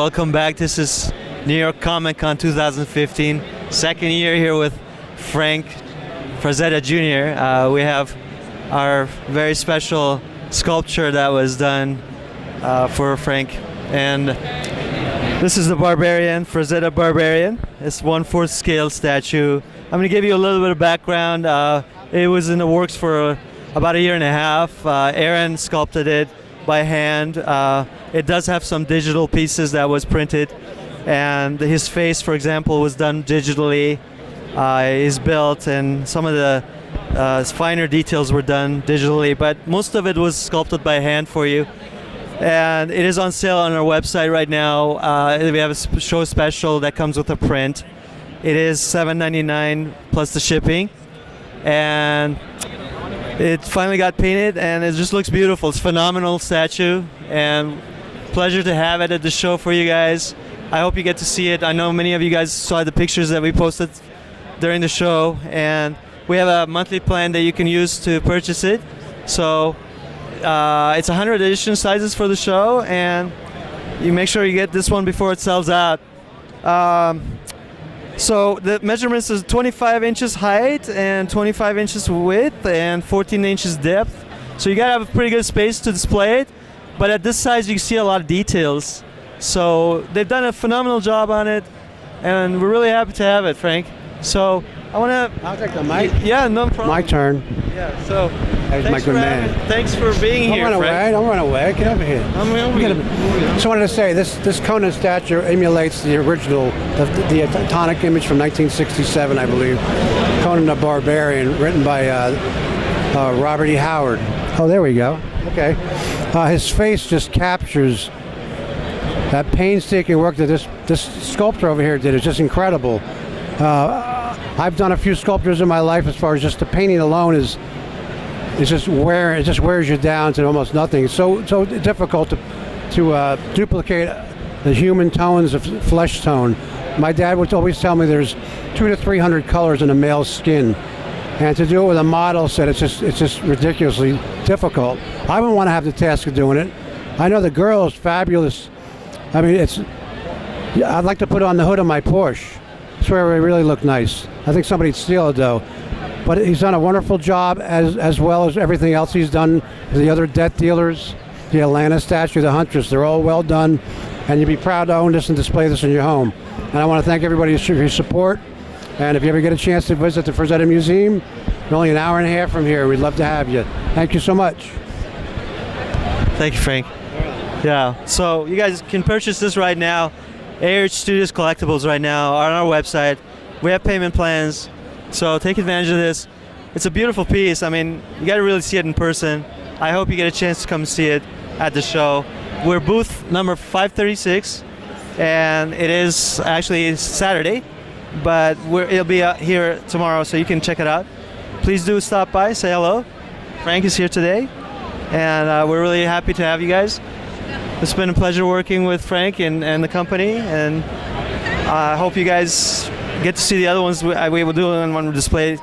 welcome back. This is New York Comic Con 2015, second year here with Frank Frazetta Jr. We have our very special sculpture that was done for Frank, and this is the Barbarian, Frazetta Barbarian. It's 1/4 scale statue. I'm going to give you a little bit of background. It was in the works for about a year and a half. Aaron sculpted it by hand. It does have some digital pieces that was printed, and his face, for example, was done digitally. His built, and some of the finer details were done digitally, but most of it was sculpted by hand for you. And it is on sale on our website right now. We have a show special that comes with a print. It is $7.99 plus the shipping, and it finally got painted, and it just looks beautiful. It's a phenomenal statue, and pleasure to have it at the show for you guys. I hope you get to see it. I know many of you guys saw the pictures that we posted during the show, and we have a monthly plan that you can use to purchase it. So it's 100 edition sizes for the show, and you make sure you get this one before it sells out. So the measurements is 25 inches height and 25 inches width and 14 inches depth. So you gotta have a pretty good space to display it, but at this size you can see a lot of details. So they've done a phenomenal job on it, and we're really happy to have it, Frank. So I'll take the mic. Yeah, no problem. My turn. Yeah, so There's my good man. Thanks for being here, Frank. Don't run away. Get over here. Just wanted to say, this Conan statue emulates the original, the iconic image from 1967, I believe. Conan the Barbarian, written by Robert E. Howard. Oh, there we go. Okay. His face just captures that painstaking work that this sculptor over here did. It's just incredible. I've done a few sculptures in my life. As far as just the painting alone it just wears you down to almost nothing. It's so difficult to duplicate the human tones of flesh tone. My dad would always tell me there's 200 to 300 colors in a male's skin, and to do it with a model set, it's just ridiculously difficult. I wouldn't want to have the task of doing it. I know the girl is fabulous. I mean, I'd like to put on the hood of my Porsche. It's where it really look nice. I think somebody'd steal it though. But he's done a wonderful job, as well as everything else he's done. The other death dealers, the Atlanta statue, the Huntress, they're all well done. And you'd be proud to own this and display this in your home. And I want to thank everybody for your support. And if you ever get a chance to visit the Frazetta Museum, we're only an hour and a half from here. We'd love to have you. Thank you so much. Thank you, Frank. Yeah, so you guys can purchase this right now. ARH Studios Collectibles right now are on our website. We have payment plans, so take advantage of this. It's a beautiful piece. I mean, you got to really see it in person. I hope you get a chance to come see it at the show. We're booth number 536, and it is actually Saturday, but it'll be here tomorrow, so you can check it out. Please do stop by, say hello. Frank is here today, and we're really happy to have you guys. It's been a pleasure working with Frank and the company, and I hope you guys get to see the other ones we will do on one display.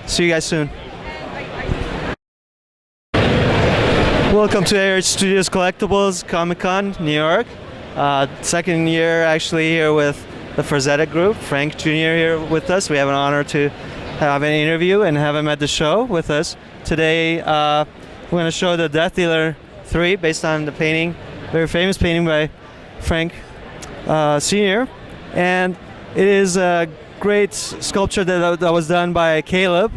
See you guys soon. Welcome to ARH Studios Collectibles Comic Con, New York. Second year actually here with the Frazetta Group. Frank Jr. here with us. We have an honor to have an interview and have him at the show with us. Today we're going to show the Death Dealer 3 based on the painting. Very famous painting by Frank Sr. And it is a great sculpture that was done by Caleb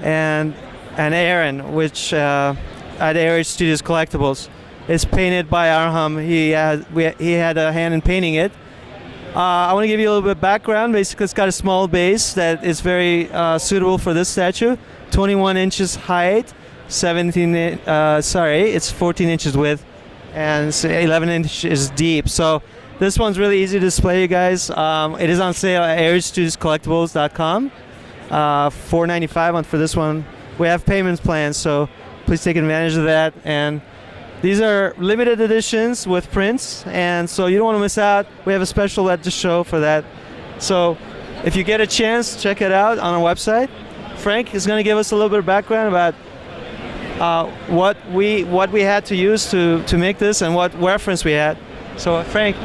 and Aaron, which at ARH Studios Collectibles. It's painted by Arham. He had a hand in painting it. I want to give you a little bit of background. Basically, it's got a small base that is very suitable for this statue. 21 inches height, it's 14 inches width, and 11 inches deep. So this one's really easy to display, you guys. It is on sale at ARHstudioscollectibles.com. $4.95 for this one. We have payment plans, so please take advantage of that. And these are limited editions with prints, and so you don't want to miss out. We have a special at the show for that. So if you get a chance, check it out on our website. Frank is going to give us a little bit of background about what we had to use to make this and what reference we had. So Frank.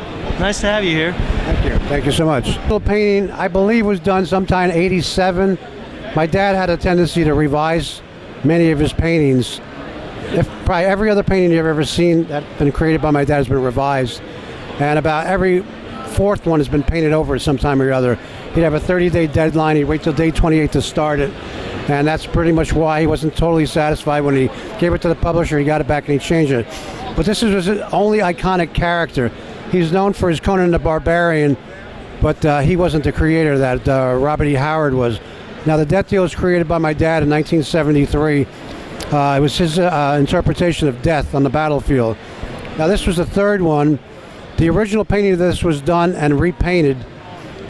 Nice to have you here. Thank you. Thank you so much. The painting, I believe, was done sometime in '87. My dad had a tendency to revise many of his paintings. Probably every other painting you've ever seen that's been created by my dad has been revised. And about every fourth one has been painted over at some time or other. He'd have a 30-day deadline. He'd wait till day 28 to start it. And that's pretty much why he wasn't totally satisfied when he gave it to the publisher. He got it back and he changed it. But this is his only iconic character. He's known for his Conan the Barbarian, but he wasn't the creator of that. Robert E. Howard was. Now, the death deal was created by my dad in 1973. It was his interpretation of death on the battlefield. Now, this was the third one. The original painting of this was done and repainted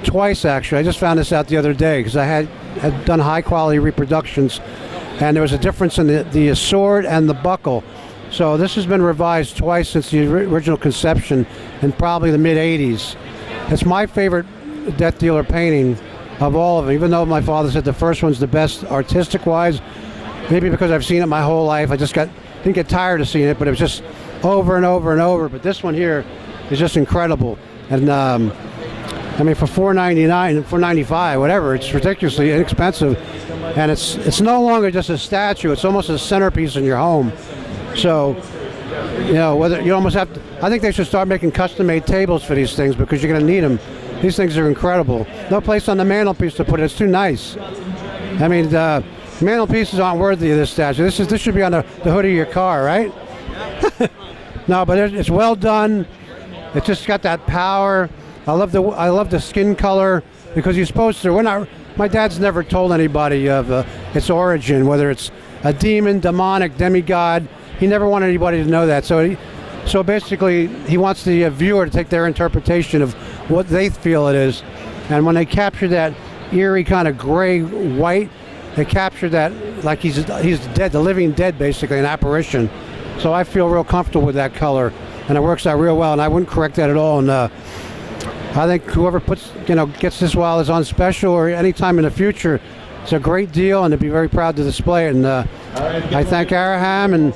twice, actually. I just found this out the other day because I had done high-quality reproductions, and there was a difference in the sword and the buckle. So this has been revised twice since the original conception in probably the mid-'80s. It's my favorite death dealer painting of all of them, even though my father said the first one's the best artistic-wise. Maybe because I've seen it my whole life. I just didn't get tired of seeing it, but it was just over and over and over. But this one here is just incredible. And I mean, for $4.99, $4.95, whatever, it's ridiculously inexpensive. And it's no longer just a statue. It's almost a centerpiece in your home. So, you know, whether you almost have to, I think they should start making custom-made tables for these things because you're going to need them. These things are incredible. No place on the mantelpiece to put it. It's too nice. I mean, the mantelpieces aren't worthy of this statue. This should be on the hood of your car, right? No, but it's well done. It's just got that power. I love the skin color because you're supposed to. My dad's never told anybody of its origin, whether it's a demon, demonic, demigod. He never wanted anybody to know that. So basically, he wants the viewer to take their interpretation of what they feel it is. And when they capture that eerie kind of gray white, they capture that like he's dead, the living dead, basically, an apparition. So I feel real comfortable with that color, and it works out real well. And I wouldn't correct that at all. And I think whoever gets this while it's on special or any time in the future, it's a great deal, and they'd be very proud to display it. And I thank ARH and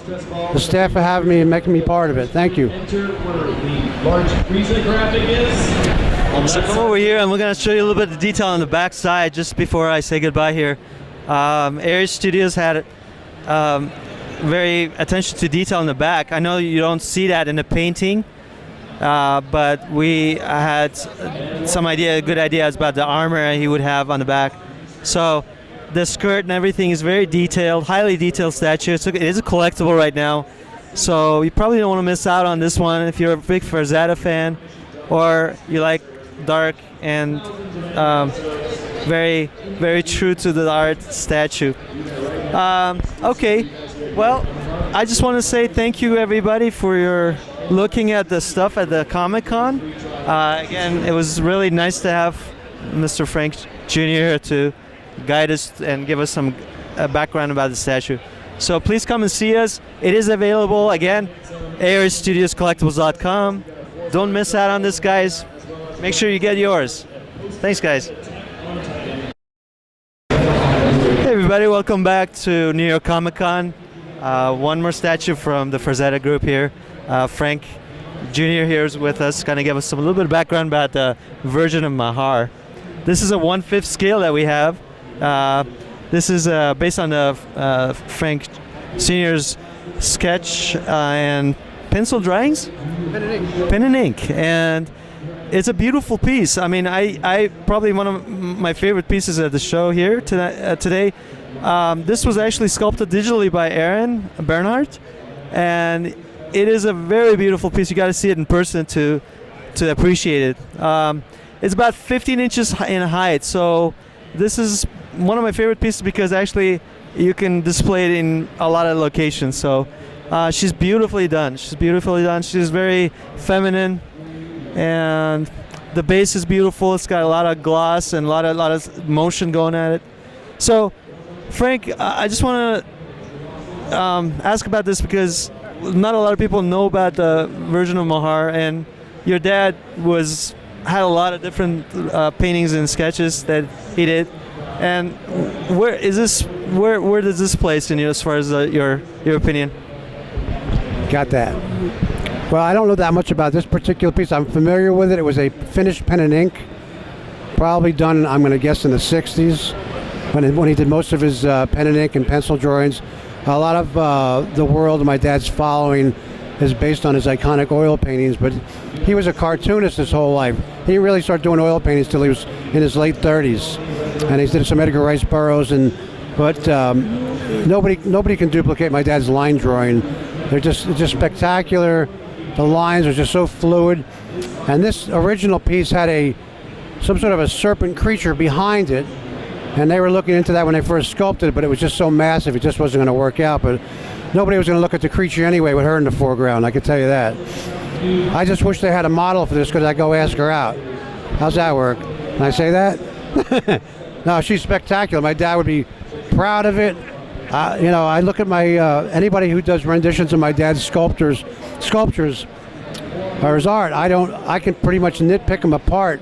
the staff for having me and making me part of it. Thank you. So come over here, and we're going to show you a little bit of detail on the back side just before I say goodbye here. ARH Studios had very attention to detail in the back. I know you don't see that in the painting, but we had good ideas about the armor he would have on the back. So the skirt and everything is very detailed, highly detailed statue. It is a collectible right now, so you probably don't want to miss out on this one if you're a big Frazetta fan or you like dark and very, very true to the art statue. Okay, well, I just want to say thank you everybody for your looking at the stuff at the Comic-Con. Again, it was really nice to have Mr. Frank Jr. here to guide us and give us some background about the statue. So please come and see us. It is available, again, ARHstudioscollectibles.com. Don't miss out on this, guys. Make sure you get yours. Thanks, guys. Hey everybody, welcome back to New York Comic Con. One more statue from the Frazetta group here. Frank Jr. here is with us, kind of give us a little bit of background about the version of Mehar. This is a 1/5 scale that we have. This is based on the Frank Sr.'s sketch and pencil drawings? Pen and ink. And it's a beautiful piece. I mean, I probably one of my favorite pieces at the show here today. This was actually sculpted digitally by Aaron Bernhardt, and it is a very beautiful piece. You got to see it in person to appreciate it. It's about 15 inches in height, so this is one of my favorite pieces because actually you can display it in a lot of locations. So she's beautifully done. She's very feminine, and the base is beautiful. It's got a lot of gloss and a lot of motion going at it. So, Frank, I just want to ask about this because not a lot of people know about the version of Mehar, and your dad had a lot of different paintings and sketches that he did. And where does this place in you as far as your opinion? Got that. Well, I don't know that much about this particular piece. I'm familiar with it. It was a finished pen and ink, probably done, I'm going to guess, in the 60s, when he did most of his pen and ink and pencil drawings. A lot of the world my dad's following is based on his iconic oil paintings, but he was a cartoonist his whole life. He didn't really start doing oil paintings till he was in his late 30s, and he did some Edgar Rice Burroughs, but nobody can duplicate my dad's line drawing. They're just spectacular. The lines are just so fluid, and this original piece had some sort of a serpent creature behind it, and they were looking into that when they first sculpted it, but it was just so massive it just wasn't going to work out. But nobody was going to look at the creature anyway with her in the foreground, I can tell you that. I just wish they had a model for this, because I'd go ask her out. How's that work? Can I say that? No, she's spectacular. My dad would be proud of it. I look at my anybody who does renditions of my dad's sculptures or his art. I can pretty much nitpick them apart,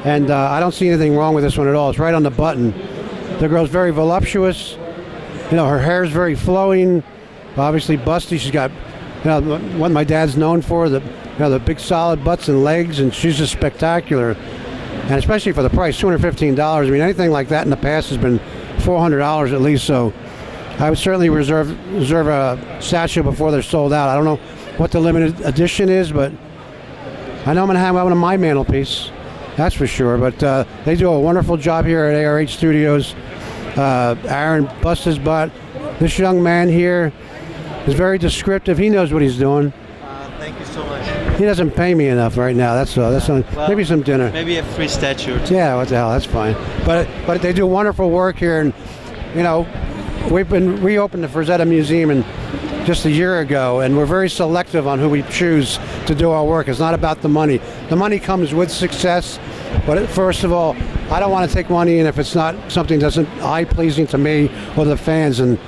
and I don't see anything wrong with this one at all. It's right on the button. The girl's very voluptuous. Her hair's very flowing, obviously busty. She's got what my dad's known for, the big solid butts and legs, and she's just spectacular. And especially for the price, $215. I mean, anything like that in the past has been $400 at least. So I would certainly reserve a statue before they're sold out. I don't know what the limited edition is, but I know I'm going to have one on my mantelpiece. That's for sure. But they do a wonderful job here at ARH Studios. Aaron busts his butt. This young man here is very descriptive. He knows what he's doing. Thank you so much. He doesn't pay me enough right now. That's maybe some dinner. Maybe a free statue or two. Yeah, what the hell? That's fine. But they do wonderful work here, and we've been reopened the Frazetta Museum just a year ago, and we're very selective on who we choose to do our work. It's not about the money. The money comes with success, but first of all, I don't want to take money in if it's not something that's eye-pleasing to me or the fans. And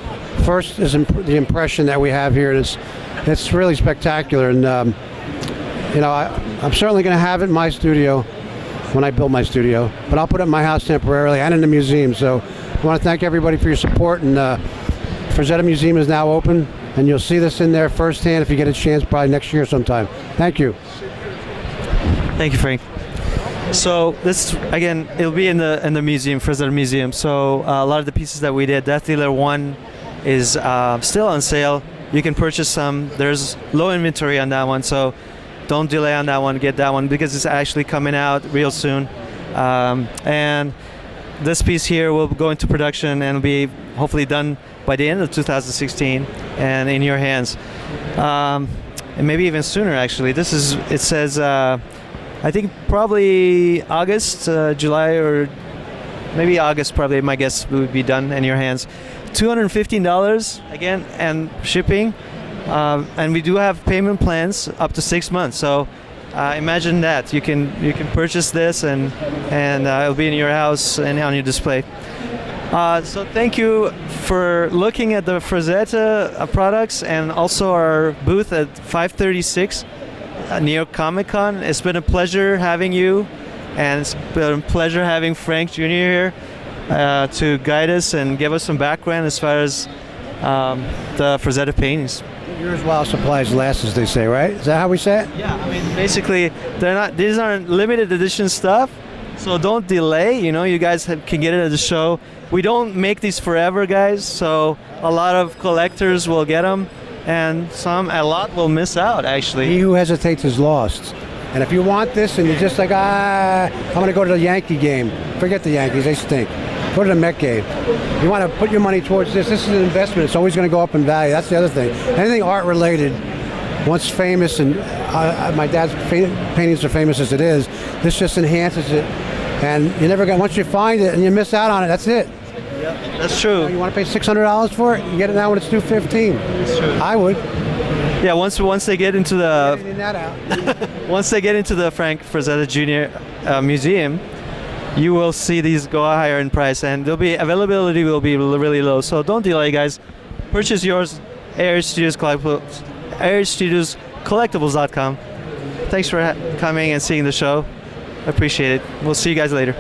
first is the impression that we have here, and it's really spectacular. And I'm certainly going to have it in my studio when I build my studio, but I'll put it in my house temporarily and in the museum. So I want to thank everybody for your support, and Frazetta Museum is now open, and you'll see this in there firsthand if you get a chance, probably next year sometime. Thank you. Thank you, Frank. So this, again, it'll be in the museum, Frazetta Museum. So a lot of the pieces that we did, Death Dealer 1 is still on sale. You can purchase some. There's low inventory on that one, so don't delay on that one. Get that one because it's actually coming out real soon. And this piece here will go into production and be hopefully done by the end of 2016 and in your hands. And maybe even sooner, actually. It says, I think probably August, July, or maybe August, probably, my guess would be done in your hands. $215 again, and shipping. And we do have payment plans up to 6 months. So imagine that you can purchase this and it'll be in your house and on your display. So thank you for looking at the Frazetta products and also our booth at 536 New York Comic Con. It's been a pleasure having you, and it's been a pleasure having Frank Jr. here to guide us and give us some background as far as the Frazetta paintings. Yours while supplies last, as they say, right? Is that how we say it? Yeah, I mean, basically, these aren't limited edition stuff, so don't delay. You guys can get it at the show. We don't make these forever, guys, so a lot of collectors will get them, and a lot will miss out, actually. He who hesitates is lost. And if you want this and you're just like, I'm going to go to the Yankee game, forget the Yankees, they stink. Go to the Met game. You want to put your money towards this. This is an investment. It's always going to go up in value. That's the other thing. Anything art-related, once famous, and my dad's paintings are famous as it is, this just enhances it. And you never get, once you find it and you miss out on it, that's it. Yep, that's true. You want to pay $600 for it? You get it now when it's $215. That's true. I would. Yeah, once they get into the that out. once they get into the Frank Frazetta Jr. Museum, you will see these go higher in price, and availability will be really low. So don't delay, guys. Purchase yours. ARH Studios Collectibles.com. Thanks for coming and seeing the show. I appreciate it. We'll see you guys later.